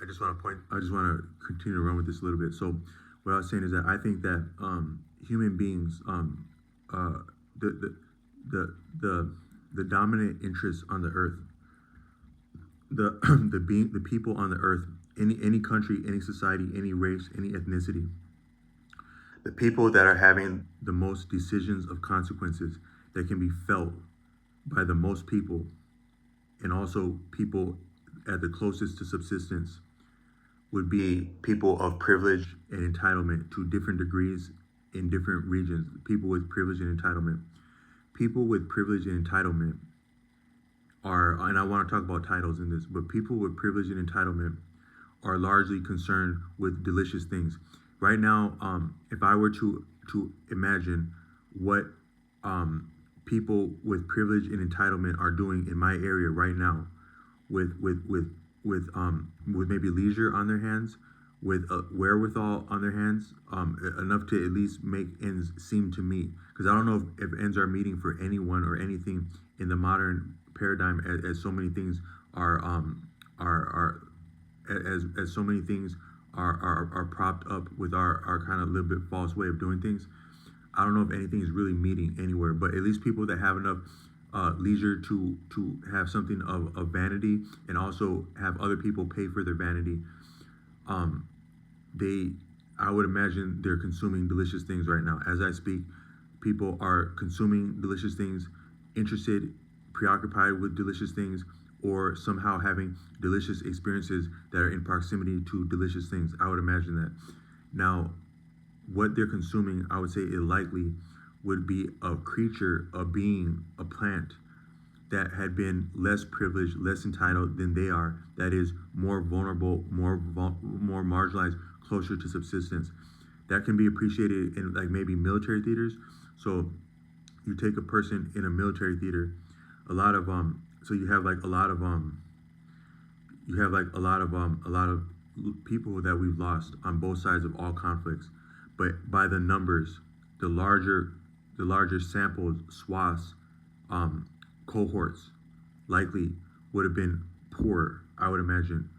I just want to continue to run with this a little bit. So, what I was saying is that I think that human beings, uh, the, the, the, the, the dominant interests on the earth, the, the people on the earth, any country, any society, any race, any ethnicity, the people that are having the most decisions of consequences that can be felt by the most people, and also people at the closest to subsistence, would be people of privilege and entitlement to different degrees in different regions. People with privilege and entitlement. People with privilege and entitlement are, and I want to talk about titles in this, but people with privilege and entitlement are largely concerned with delicious things. Right now, if I were to imagine what people with privilege and entitlement are doing in my area right now, with maybe leisure on their hands, with wherewithal on their hands, enough to at least make ends seem to meet. Because I don't know if ends are meeting for anyone or anything in the modern paradigm, as so many things are as so many things are propped up with our kind of little bit false way of doing things. I don't know if anything is really meeting anywhere, but at least people that have enough leisure to have something of vanity, and also have other people pay for their vanity, um, they, I would imagine they're consuming delicious things right now. As I speak, people are consuming delicious things, interested, preoccupied with delicious things, or somehow having delicious experiences that are in proximity to delicious things. I would imagine that. Now, what they're consuming, I would say it likely would be a creature, a being, a plant that had been less privileged, less entitled than they are, that is more vulnerable, more marginalized, closer to subsistence. That can be appreciated in like maybe military theaters. So you take a person in a military theater, a lot of so you have like a lot of a lot of people that we've lost on both sides of all conflicts. But by the numbers, the larger sampled swaths, um, cohorts likely would have been poorer, I would imagine.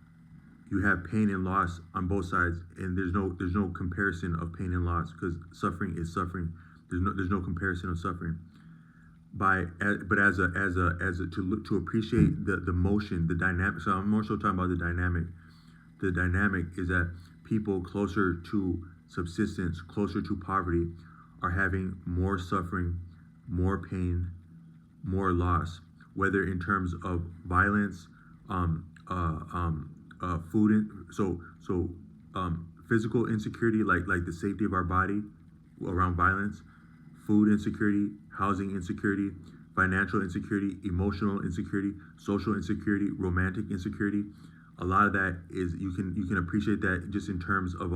You have pain and loss on both sides, and there's no comparison of pain and loss, because suffering is suffering. There's no comparison of suffering. But to appreciate the motion, the dynamic. So I'm more so talking about the dynamic. The dynamic is that people closer to subsistence, closer to poverty, are having more suffering, more pain, more loss, whether in terms of violence, food, physical insecurity, like the safety of our body around violence, food insecurity, housing insecurity, financial insecurity, emotional insecurity, social insecurity, romantic insecurity. A lot of that is, you can appreciate that just in terms of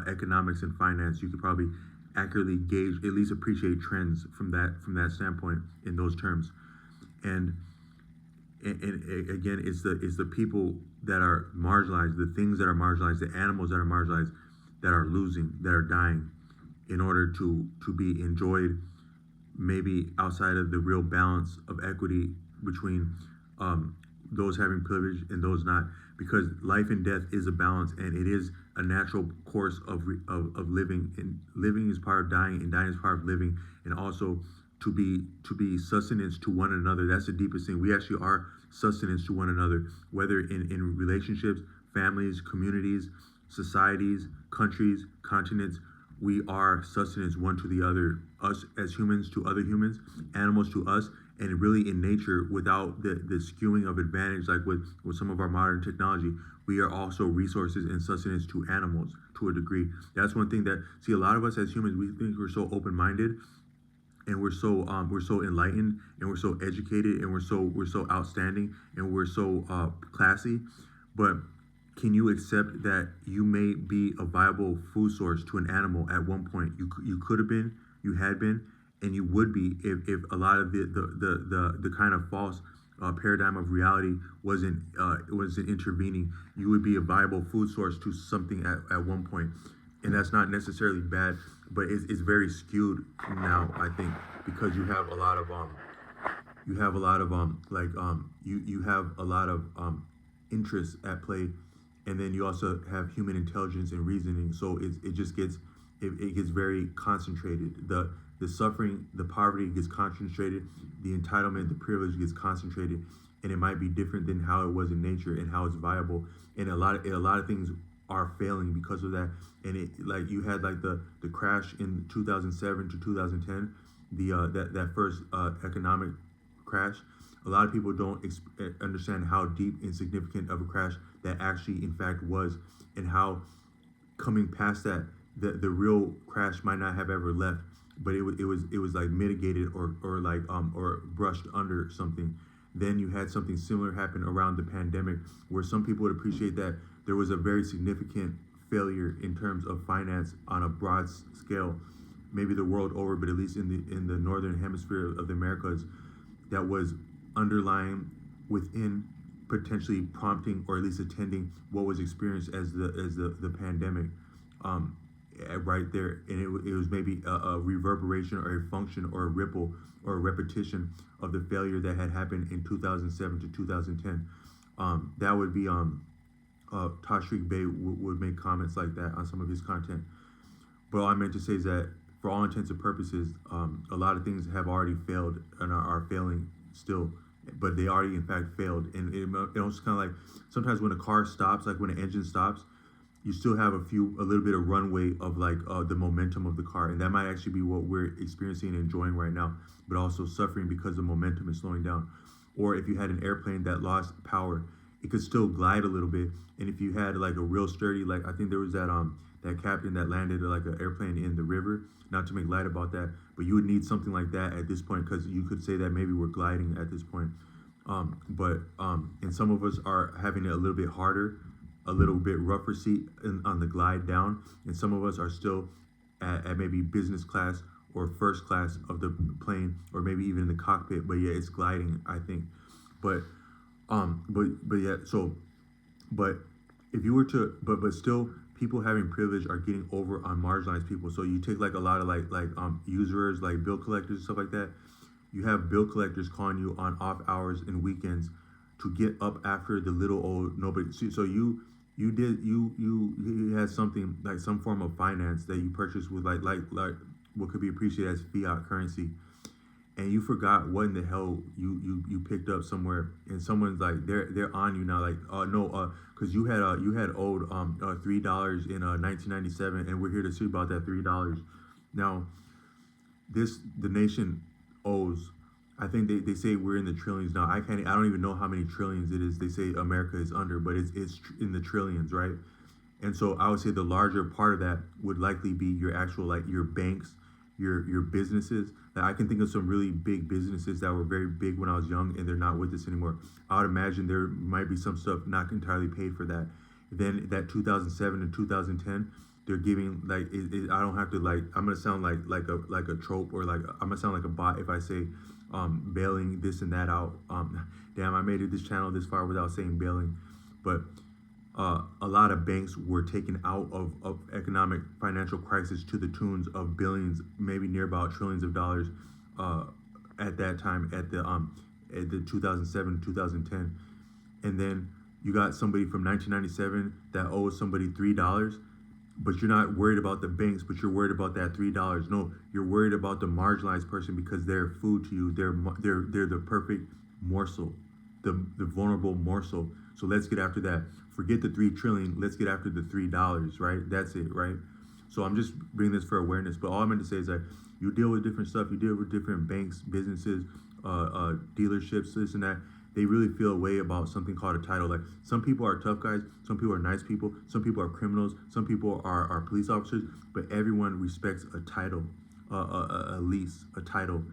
economics and finance. You could probably accurately gauge, at least appreciate trends from that standpoint in those terms. And again, it's the people that are marginalized, the things that are marginalized, the animals that are marginalized, that are losing, that are dying, in order to be enjoyed, maybe outside of the real balance of equity between those having privilege and those not. Because life and death is a balance, and it is a natural course of living, and living is part of dying, and dying is part of living. And also to be sustenance to one another. That's the deepest thing. We actually are sustenance to one another, whether in relationships, families, communities, societies, countries, continents. We are sustenance one to the other, us as humans to other humans, animals to us, and really in nature, without the skewing of advantage, like with some of our modern technology. We are also resources and sustenance to animals to a degree. That's one thing that, see, a lot of us as humans, we think we're so open-minded, and we're so enlightened, and we're so educated, and we're so outstanding, and we're so classy. But can you accept that you may be a viable food source to an animal at one point? You could have been, you had been, and you would be, if a lot of the kind of false paradigm of reality wasn't intervening. You would be a viable food source to something at one point. And that's not necessarily bad, but it's very skewed now, I think, because you have a lot of you have a lot of interests at play, and then you also have human intelligence and reasoning. So it just gets it gets very concentrated. The suffering, the poverty gets concentrated. The entitlement, the privilege gets concentrated, and it might be different than how it was in nature and how it's viable. And a lot of things are failing because of that. And it like you had like the crash in 2007 to 2010, that first economic crash. A lot of people don't understand how deep and significant of a crash that actually, in fact, was, and how coming past that, the real crash might not have ever left, but it was like mitigated or like or brushed under something. Then you had something similar happen around the pandemic, where some people would appreciate that there was a very significant failure in terms of finance on a broad scale, maybe the world over, but at least in the northern hemisphere of the Americas, that was underlying within potentially prompting or at least attending what was experienced as the pandemic, um, right there. And it was maybe a reverberation or a function or a ripple or a repetition of the failure that had happened in 2007 to 2010. That would be Tashreeq Bey would make comments like that on some of his content. But all I meant to say is that for all intents and purposes, a lot of things have already failed and are failing still, but they already in fact failed. And it also kind of like sometimes when a car stops, like when an engine stops, you still have a little bit of runway of like the momentum of the car, and that might actually be what we're experiencing and enjoying right now, but also suffering because the momentum is slowing down. Or if you had an airplane that lost power, it could still glide a little bit. And if you had like a real sturdy, like I think there was that captain that landed like an airplane in the river. Not to make light about that, but you would need something like that at this point, because you could say that maybe we're gliding at this point. And some of us are having it a little bit harder, a little bit rougher seat on the glide down, and some of us are still at maybe business class or first class of the plane, or maybe even in the cockpit. But yeah, it's gliding, I think. But yeah. So, but if you were to, but still, people having privilege are getting over on marginalized people. So you take like a lot of usurers, like bill collectors and stuff like that. You have bill collectors calling you on off hours and weekends to get up after the little old nobody. So you had something like some form of finance that you purchased with like what could be appreciated as fiat currency, and you forgot what in the hell you picked up somewhere, and someone's like they're on you now, like no, because you had owed $3 in 1997, and we're here to see about that $3. Now the nation owes, I think they say we're in the trillions now. I don't even know how many trillions it is. They say America is under, but it's in the trillions, right? And so I would say the larger part of that would likely be your actual, like your banks, your businesses. Now, I can think of some really big businesses that were very big when I was young, and they're not with us anymore. I would imagine there might be some stuff not entirely paid for that. Then that 2007 and 2010, they're giving I don't have to, like, I'm gonna sound like a trope, or like I'm gonna sound like a bot if I say bailing this and that out. Damn, I made it this channel this far without saying bailing, but a lot of banks were taken out of economic financial crisis to the tunes of billions, maybe near about trillions of dollars at that time, at the 2007 2010. And then you got somebody from 1997 that owes somebody $3, but you're not worried about the banks, but you're worried about that $3. No, you're worried about the marginalized person, because they're food to you. They're the perfect morsel, the vulnerable morsel. So let's get after that. Forget the 3 trillion. Let's get after the $3, right? That's it, right? So I'm just bringing this for awareness. But all I meant to say is that you deal with different stuff. You deal with different banks, businesses, dealerships, this and that. They really feel a way about something called a title. Like, some people are tough guys, some people are nice people, some people are criminals, some people are police officers, but everyone respects a title, a lease, a title,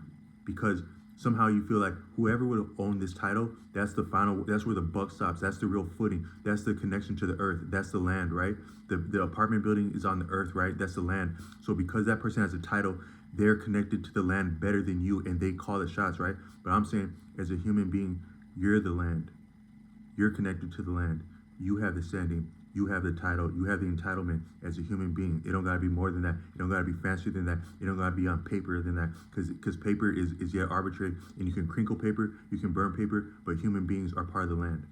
because somehow you feel like whoever would have owned this title, that's where the buck stops. That's the real footing. That's the connection to the earth. That's the land, right? The apartment building is on the earth, right? That's the land. So because that person has a title, they're connected to the land better than you, and they call the shots, right? But I'm saying, as a human being, you're the land. You're connected to the land. You have the standing. You have the title. You have the entitlement as a human being. It don't gotta be more than that. It don't gotta be fancier than that. It don't gotta be on paper than that. Because paper is yet arbitrary, and you can crinkle paper, you can burn paper, but human beings are part of the land.